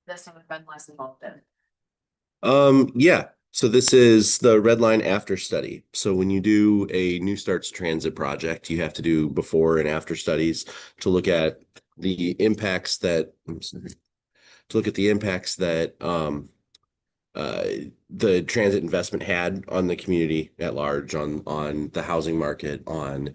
this I've been less involved in. Yeah. So this is the red line after study. So when you do a New Starts Transit project, you have to do before and after studies to look at the impacts that, to look at the impacts that uh, the transit investment had on the community at large, on the housing market, on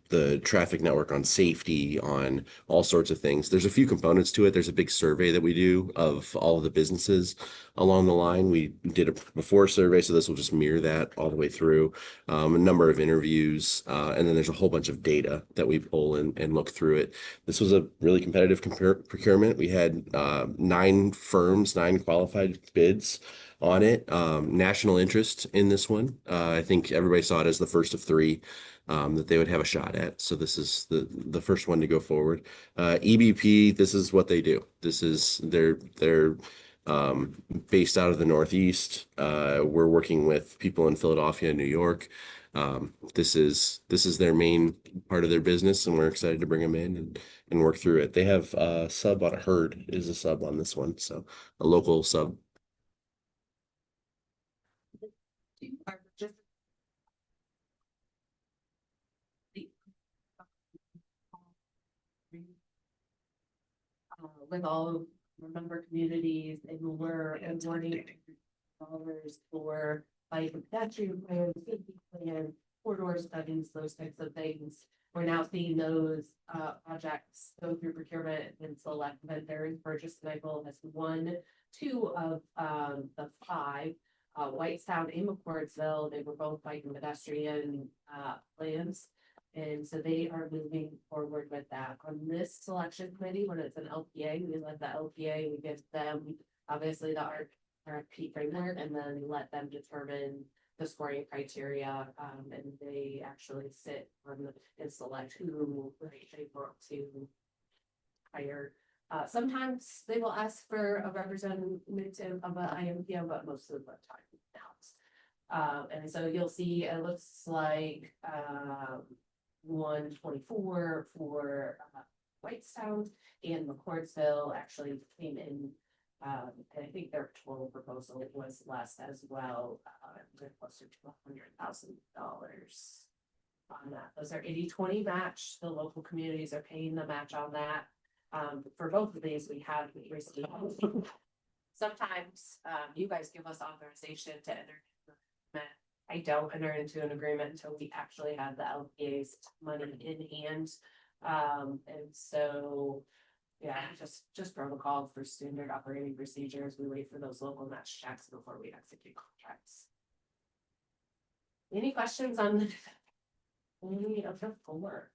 the traffic network, on safety, on all sorts of things. There's a few components to it. There's a big survey that we do of all of the businesses along the line. We did a before survey, so this will just mirror that all the way through. A number of interviews, and then there's a whole bunch of data that we pull and look through it. This was a really competitive procurement. We had 9 firms, 9 qualified bids on it. National interest in this one. I think everybody saw it as the first of 3 that they would have a shot at. So this is the first one to go forward. EBP, this is what they do. This is they're based out of the Northeast. We're working with people in Philadelphia and New York. This is their main part of their business, and we're excited to bring them in and work through it. They have a sub on a herd is a sub on this one, so a local sub. Are just with all of our member communities, and we're awarding dollars for like pedestrian plans, safety plans, corridor studies, those types of things. We're now seeing those projects go through procurement and select vendors. Burgess and Nipple has won 2 of the 5. Whitestown and McCordsville, they were both fighting pedestrian plans. And so they are moving forward with that. On this selection committee, when it's an LPA, we let the LPA, we give them obviously the RFP framework, and then let them determine the scoring criteria. And they actually sit on and select who they want to hire. Sometimes they will ask for a representative of an IMPO, but most of the time not. And so you'll see, it looks like 124 for Whitestown, and McCordsville actually came in. And I think their total proposal was less as well, closer to $100,000 on that. Those are 80-20 match. The local communities are paying the match on that. For both of these, we have received. Sometimes you guys give us authorization to enter. I don't enter into an agreement until we actually have the LPA's money in hand. And so, yeah, just protocol for standard operating procedures. We wait for those local match checks before we execute contracts. Any questions on any of the 4?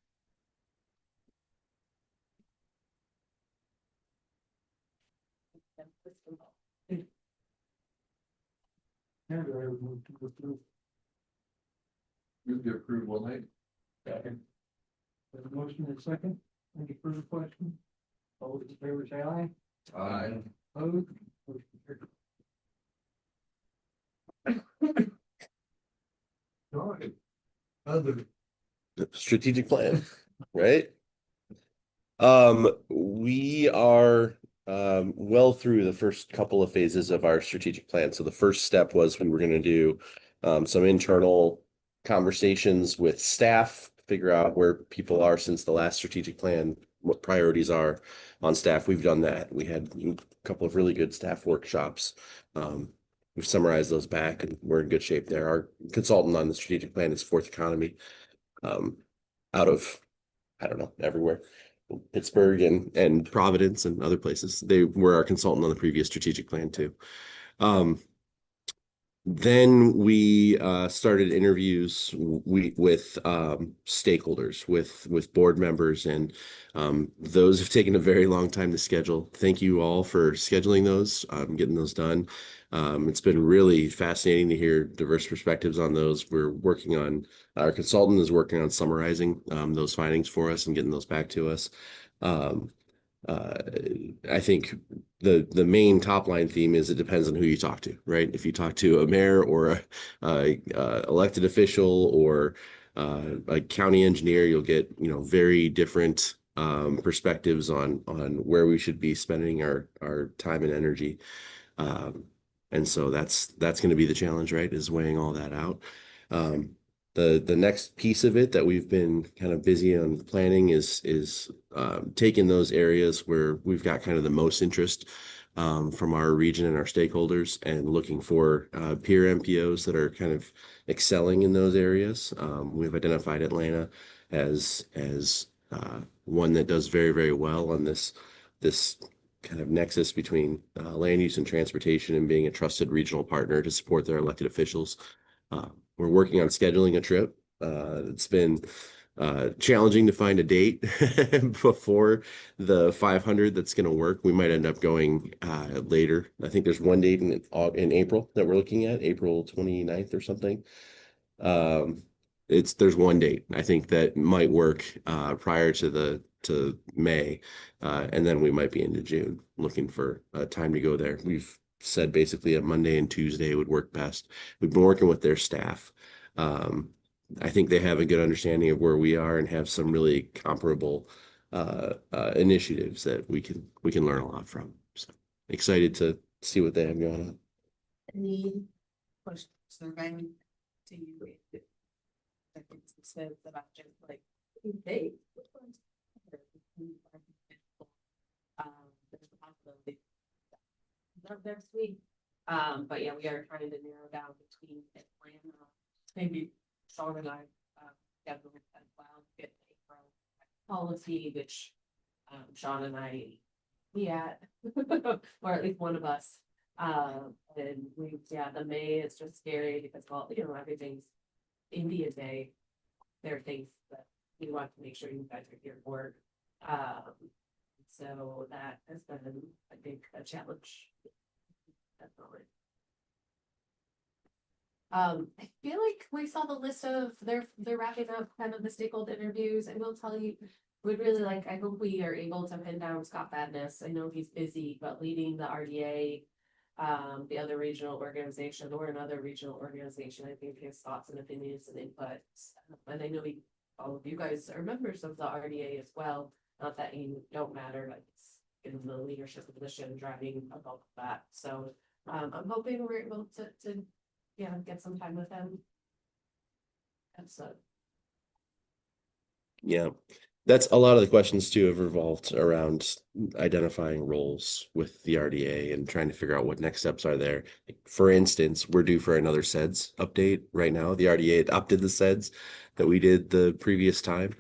Move to approve one night. Second. There's a motion and a second. Any further questions? All those in favor say aye. Aye. Opposed? Motion carried. All right. Other. Strategic plan, right? We are well through the first couple of phases of our strategic plan. So the first step was we were going to do some internal conversations with staff, figure out where people are since the last strategic plan, what priorities are on staff. We've done that. We had a couple of really good staff workshops. We've summarized those back, and we're in good shape there. Our consultant on the strategic plan is Fourth Economy, out of, I don't know, everywhere. Pittsburgh and Providence and other places. They were our consultant on the previous strategic plan too. Then we started interviews with stakeholders, with board members, and those have taken a very long time to schedule. Thank you all for scheduling those, getting those done. It's been really fascinating to hear diverse perspectives on those. Our consultant is working on summarizing those findings for us and getting those back to us. I think the main top line theme is it depends on who you talk to, right? If you talk to a mayor or a elected official or a county engineer, you'll get very different perspectives on where we should be spending our time and energy. And so that's going to be the challenge, right? Is weighing all that out. The next piece of it that we've been kind of busy on planning is taking those areas where we've got kind of the most interest from our region and our stakeholders, and looking for peer MPOs that are kind of excelling in those areas. We've identified Atlanta as one that does very, very well on this kind of nexus between land use and transportation, and being a trusted regional partner to support their elected officials. We're working on scheduling a trip. It's been challenging to find a date before the 500 that's going to work. We might end up going later. I think there's one date in April that we're looking at, April 29th or something. There's one date I think that might work prior to May, and then we might be into June looking for time to go there. We've said basically a Monday and Tuesday would work best. We've been working with their staff. I think they have a good understanding of where we are and have some really comparable initiatives that we can learn a lot from. So excited to see what they have going on. Any questions surveying to you? I think it says about just like, hey, which one's better? There's a possibility of next week. But yeah, we are trying to narrow down between Atlanta, maybe Sean and I, schedule as well, get a policy, which, Sean and I, we at, or at least one of us. And the May is just scary because, well, everything's India Day. There are things that we want to make sure you guys are here for. So that has been, I think, a challenge. Definitely. I feel like we saw the list of they're wrapping up kind of the stakeholder interviews. I will tell you, would really like, I hope we are able to pin down Scott Badness. I know he's busy, but leading the RDA, the other regional organization or another regional organization, I think his thoughts and opinions and inputs. And I know all of you guys are members of the RDA as well. Not that you don't matter, but it's in the leadership position driving a bulk of that. So I'm hoping we're able to get some time with them. Yeah, that's a lot of the questions too have revolved around identifying roles with the RDA and trying to figure out what next steps are there. For instance, we're due for another SEDS update right now. The RDA adopted the SEDS that we did the previous time.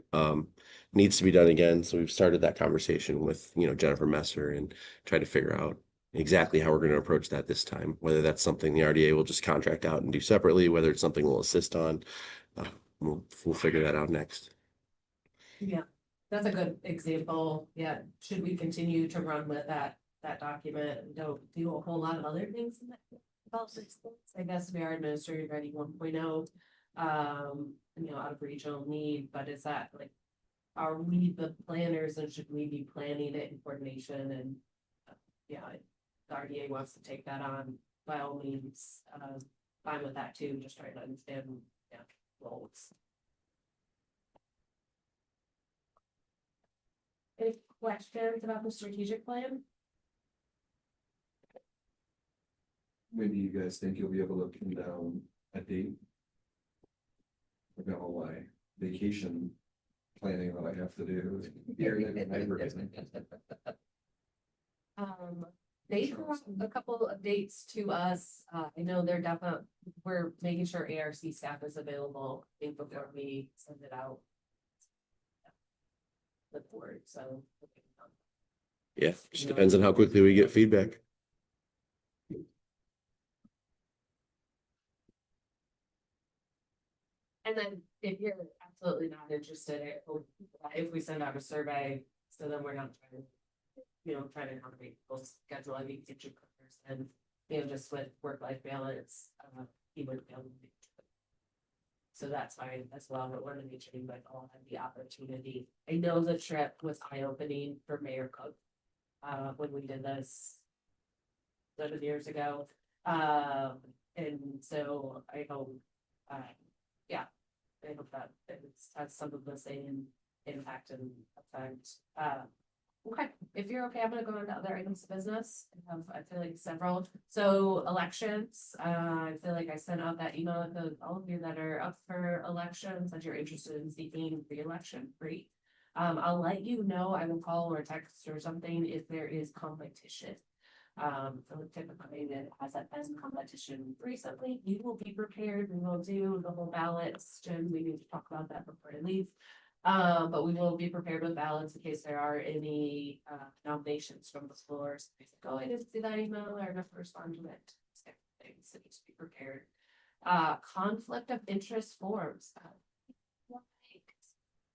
Needs to be done again. So we've started that conversation with, Jennifer Messer, and try to figure out exactly how we're going to approach that this time, whether that's something the RDA will just contract out and do separately, whether it's something we'll assist on. We'll figure that out next. Yeah, that's a good example. Yeah, should we continue to run with that document and don't do a whole lot of other things in that development skills? I guess we are administrative ready 1.0, out of regional need, but is that like, are we the planners and should we be planning it in coordination? And the RDA wants to take that on, by all means, fine with that too, just trying to understand roles. Any questions about the strategic plan? Maybe you guys think you'll be able to pin down a date? I've got all my vacation planning that I have to do. They brought a couple of dates to us. I know they're definitely, we're making sure ARC staff is available, I think, before we send it out. The board, so. Yeah, just depends on how quickly we get feedback. And then if you're absolutely not interested, if we send out a survey, so then we're not trying to accommodate people's schedule. I mean, get your person, just with work-life balance, he would be able to do it. So that's fine as well, but we're make sure you guys all have the opportunity. I know the trip was eye-opening for Mayor Cook, when we did this 7 years ago. And so I hope, I hope that it has some of the same impact and effect. Okay, if you're okay, I'm gonna go into other items of business. I feel like several, so elections, I feel like I sent out that email to all of you that are up for elections, that you're interested in seeking re-election, great. I'll let you know, I will call or text or something if there is competition. So typically it hasn't been competition recently, you will be prepared, we will do the whole ballots, Jen, we need to talk about that before I leave. But we will be prepared with ballots in case there are any nominations from the floors. Oh, I didn't see that email or enough to respond to it. Things that need to be prepared. Conflict of interest forms.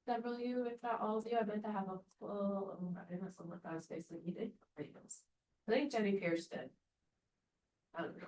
Several of you, if not all of you, I meant to have a full, I must have looked at space like you did. I think Jenny Pierce did. I don't know.